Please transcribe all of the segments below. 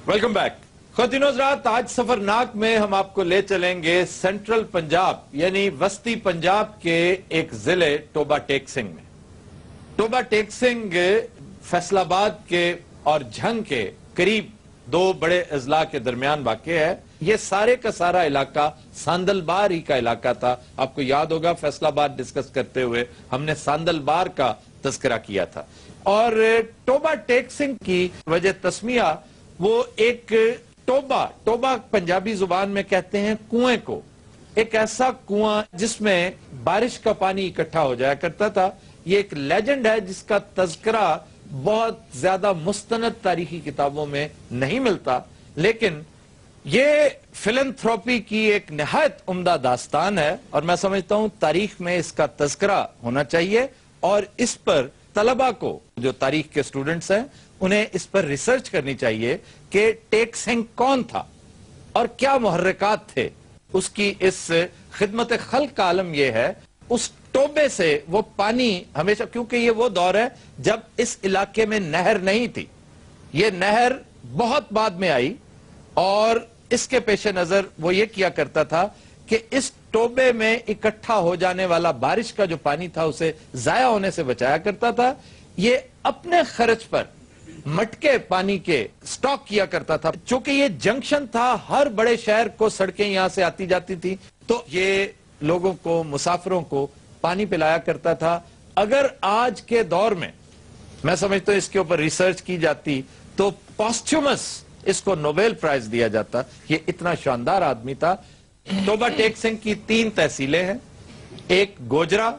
Welcome back خواتین و حضرات، آج سفرناک میں ہم آپ کو لے چلیں گے سینٹرل پنجاب یعنی وسطی پنجاب کے ایک ضلع ٹوبہ ٹیک سنگھ میں. ٹوبہ ٹیک سنگھ فیصل آباد کے اور جھنگ کے قریب دو بڑے اضلاع کے درمیان واقع ہے. یہ سارے کا سارا علاقہ ساندل بار ہی کا علاقہ تھا. آپ کو یاد ہوگا فیصل آباد ڈسکس کرتے ہوئے ہم نے ساندل بار کا تذکرہ کیا تھا. اور ٹوبہ ٹیک سنگھ کی وجہ تسمیہ وہ ایک ٹوبہ پنجابی زبان میں کہتے ہیں کنویں کو، ایک ایسا کنواں جس میں بارش کا پانی اکٹھا ہو جایا کرتا تھا. یہ ایک لیجنڈ ہے جس کا تذکرہ بہت زیادہ مستند تاریخی کتابوں میں نہیں ملتا، لیکن یہ فلنتھروپی کی ایک نہایت عمدہ داستان ہے اور میں سمجھتا ہوں تاریخ میں اس کا تذکرہ ہونا چاہیے اور اس پر طلبہ کو، جو تاریخ کے سٹوڈنٹس ہیں، انہیں اس پر ریسرچ کرنی چاہیے کہ ٹیک سنگھ کون تھا اور کیا محرکات تھے اس کی. اس خدمت خلق کا عالم یہ ہے اس ٹوبے سے وہ پانی ہمیشہ، کیونکہ یہ وہ دور ہے جب اس علاقے میں نہر نہیں تھی. یہ نہر بہت بعد میں آئی اور اس کے پیش نظر وہ یہ کیا کرتا تھا کہ اس ٹوبے میں اکٹھا ہو جانے والا بارش کا جو پانی تھا اسے ضائع ہونے سے بچایا کرتا تھا. یہ اپنے خرچ پر مٹکے پانی کے سٹاک کیا کرتا تھا. چونکہ یہ جنکشن تھا، ہر بڑے شہر کو سڑکیں یہاں سے آتی جاتی تھی، تو یہ لوگوں کو، مسافروں کو پانی پلایا کرتا تھا. اگر آج کے دور میں سمجھتا ہوں اس کے اوپر ریسرچ کی جاتی تو پوسٹیومس اس کو نوبیل پرائز دیا جاتا. یہ اتنا شاندار آدمی تھا. ٹوبہ ٹیک سنگھ کی 3 تحصیلیں ہیں، ایک گوجرا،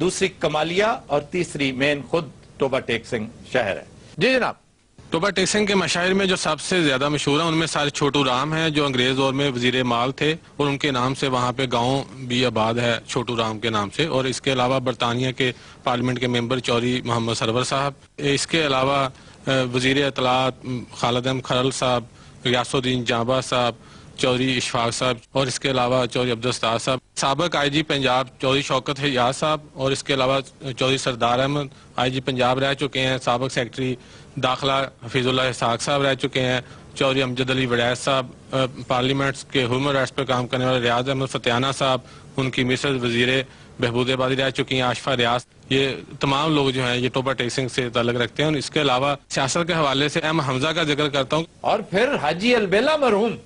دوسری کمالیہ اور تیسری مین خود ٹوبہ ٹیک سنگھ شہر ہے. جی جناب. ٹوبہ ٹیک سنگھ کے مشاہیر میں جو سب سے زیادہ مشہور ہیں ان میں سارے چھوٹو رام ہیں جو انگریز دور میں وزیر مال تھے اور ان کے نام سے وہاں پہ گاؤں بھی آباد ہے چھوٹو رام کے نام سے. اور اس کے علاوہ برطانیہ کے پارلیمنٹ کے ممبر چوری محمد سرور صاحب، اس کے علاوہ وزیر اطلاعات خالد احمد کھرل صاحب، ریاض الدین جانبہ صاحب، چودھری اشفاق صاحب اور اس کے علاوہ چودھری عبدالستار صاحب، سابق آئی جی پنجاب چودھری شوکت حجاز صاحب اور اس کے علاوہ چودھری سردار احمد آئی جی پنجاب رہ چکے ہیں، سابق سیکرٹری داخلہ حفیظ اللہ اسحاق صاحب رہ چکے ہیں، چودھری امجد علی وڑیچ صاحب پارلیمنٹس کے ہیومن رائٹس پر کام کرنے والے ریاض احمد فتیانہ صاحب، ان کی مسز وزیر بہبود آبادی رہ چکی ہیں آشفا ریاض. یہ تمام لوگ جو ہیں یہ ٹوبہ ٹیک سنگھ سے تعلق رکھتے ہیں. اور اس کے علاوہ سیاست کے حوالے سے ایم حمزہ کا ذکر کرتا ہوں. اور پھر حاجی البیلا مرحوم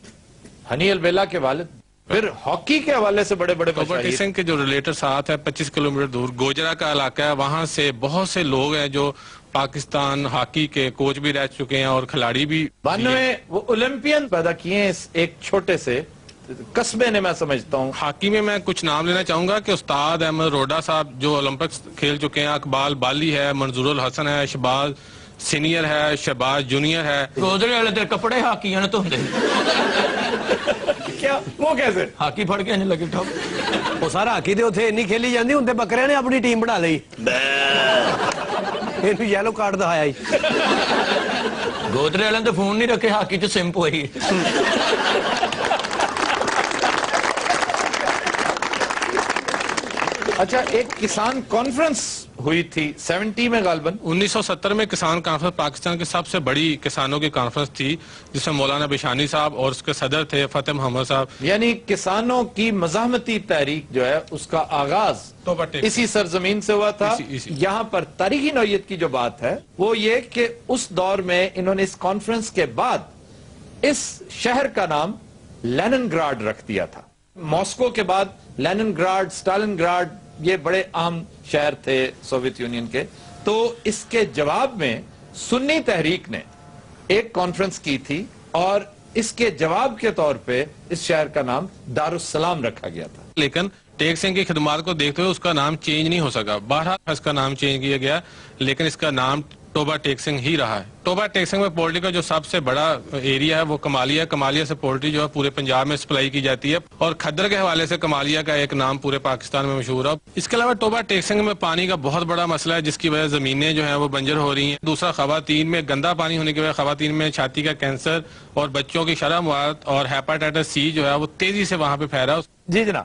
ہنی البیلا کے والد، پھر ہاکی کے حوالے سے بڑے بڑے ٹوبہ ٹیک سنگھ کے جو ریلیٹر ساتھ ہے 25 کلومیٹر دور گوجرا کا علاقہ ہے، وہاں سے بہت سے لوگ ہیں جو پاکستان ہاکی کے کوچ بھی رہ چکے ہیں اور کھلاڑی بھی. 92 وہ اولمپئن پیدا کیے ہیں اس ایک چھوٹے سے قصبے نے. میں سمجھتا ہوں ہاکی میں کچھ نام لینا چاہوں گا کہ استاد احمد روڈا صاحب جو اولمپکس کھیل چکے ہیں، اقبال بالی ہے، منظور الحسن ہے، شہباز سینئر ہے، شہباز جونیئر ہے. گودرے والے تے کپڑے ہاکی نے تو کیا وہ کیسے ہاکی پھڑ کے لگے ٹھپ وہ سارا ہاکی دے اتنے اینی کھیلی جاندی ہوں بکرے نے اپنی ٹیم بنا لئی یہ یلو کارڈ دکھایا ہی. گودرے والے تو فون نہیں رکھے، ہاکی چ سمپ ہوئی. اچھا، ایک کسان کانفرنس ہوئی تھی 70 میں غالباً 1970 میں کسان کانفرنس پاکستان کی سب سے بڑی کسانوں کی کانفرنس تھی جس میں مولانا بشانی صاحب اور اس کے صدر تھے فتح محمد صاحب. یعنی کسانوں کی مزاحمتی تحریک جو ہے اس کا آغاز اسی سرزمین سے ہوا تھا. یہاں پر تاریخی نوعیت کی جو بات ہے وہ یہ کہ اس دور میں انہوں نے اس کانفرنس کے بعد اس شہر کا نام لینن گراڈ رکھ دیا تھا. ماسکو کے بعد لینن گراڈ، سٹالن گراڈ یہ بڑے عام شہر تھے سوویت یونین کے. تو اس کے جواب میں سنی تحریک نے ایک کانفرنس کی تھی اور اس کے جواب کے طور پہ اس شہر کا نام دارالسلام رکھا گیا تھا. لیکن ٹیک سنگھ کی خدمات کو دیکھتے ہوئے اس کا نام چینج نہیں ہو سکا. بہرحال اس کا نام چینج کیا گیا لیکن اس کا نام ٹوبہ ٹیک سنگھ ہی رہا ہے. ٹوبہ ٹیک سنگھ میں پولٹری کا جو سب سے بڑا ایریا ہے وہ کمالیہ. کمالیہ سے پولٹری جو ہے پورے پنجاب میں سپلائی کی جاتی ہے اور کھدر کے حوالے سے کمالیہ کا ایک نام پورے پاکستان میں مشہور ہے. اس کے علاوہ ٹوبہ ٹیک سنگھ میں پانی کا بہت بڑا مسئلہ ہے جس کی وجہ زمینیں جو ہیں وہ بنجر ہو رہی ہیں. دوسرا خواتین میں گندا پانی ہونے کی وجہ خواتین میں چھاتی کا کینسر اور بچوں کی شرح مواد اور ہیپاٹائٹس سی جو ہے وہ تیزی سے وہاں پہ پھیلا. جی جناب.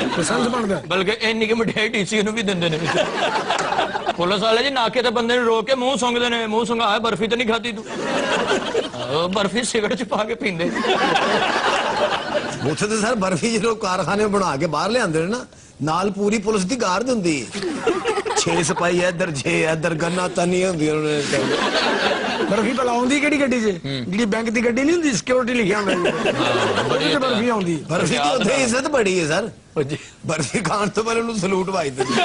ਲਾਇਸੈਂਸ ਬਣਦਾ। ਬਲਕਿ ਇੰਨੀ ਕਿ ਮਠਿਆਈ ਡੀਸੀ ਨੂੰ ਵੀ ਦਿੰਦੇ ਨੇ। ਪੁਲਿਸ ਵਾਲੇ ਜੀ ਨਾਕੇ ਤੇ ਬੰਦੇ ਨੂੰ ਰੋਕ ਕੇ ਮੂੰਹ ਸੁੰਘਦੇ ਨੇ, ਮੂੰਹ ਸੁੰਘਾਇਆ ਬਰਫੀ ਤੇ ਨਹੀਂ ਖਾਧੀ ਤੂੰ? ਉਹ ਬਰਫੀ ਸਿਗਰਟ ਚ ਪਾ ਕੇ ਪੀਂਦੇ। ਉੱਥੇ ਤੇ ਸਰ ਬਰਫੀ ਜਦੋਂ ਕਾਰਖਾਨੇ ਬਣਾ ਕੇ ਬਾਹਰ ਲਿਆਂਦੇ ਨੇ ਨਾ, ਨਾਲ ਪੂਰੀ ਪੁਲਿਸ ਦੀ ਗਾਰਡ ਹੁੰਦੀ ਹੈ। 6 ਸਿਪਾਹੀ ਇੱਧਰ 6 ਇੱਧਰ ਗੰਨਾ ਤਨੀ ਹੁੰਦੀ ਉਹਨਾਂ ਨੇ। ਬਰਫੀ ਪਲਾਉਂਦੀ ਕਿਹੜੀ ਗੱਡੀ 'ਚ? ਜਿਹੜੀ ਬੈਂਕ ਦੀ ਗੱਡੀ ਨਹੀਂ ਹੁੰਦੀ, ਸਿਕਿਉਰਿਟੀ ਲਿਖਿਆ ਹੁੰਦਾ ਉਹਦੇ ਤੇ ਬਰਫੀ ਆਉਂਦੀ। ਬਰਫੀ ਦੀ ਉੱਥੇ ਇੱਜ਼ਤ ਬੜੀ ਹੈ ਸਰ। ਬਰਫੀ ਖਾਣ ਤੋਂ ਪਹਿਲੇ ਉਹਨੂੰ ਸਲੂਟ ਵੱਜਦੇ ਨੇ।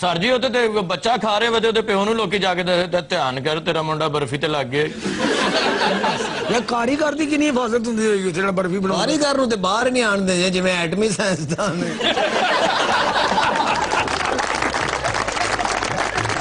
ਸਰ ਜੀ ਉੱਥੇ ਤੇ ਬੱਚਾ ਖਾ ਰਹੇ ਵੇ ਤੇ ਉਹਦੇ ਪਿਓ ਨੂੰ ਲੋਕੀ ਜਾ ਕੇ ਦੱਸਦੇ, ਧਿਆਨ ਕਰ ਤੇਰਾ ਮੁੰਡਾ ਬਰਫੀ ਤੇ ਲੱਗ ਗਿਆ। ਯਾ ਕਾਰੀਗਰ ਦੀ ਕਿੰਨੀ ਹਿਫਾਜ਼ਤ ਹੁੰਦੀ ਹੋਏਗੀ ਉੱਥੇ ਜਿਹੜਾ ਬਰਫੀ ਬਣਾਉਂਦਾ। ਕਾਰੀਗਰ ਨੂੰ ਤੇ ਬਾਹਰ ਨਹੀਂ ਆਣ ਦਿੰਦੇ ਜਿਵੇਂ ਐਟਮੀ ਸਾਇੰਸਦਾਨ ਨੇ।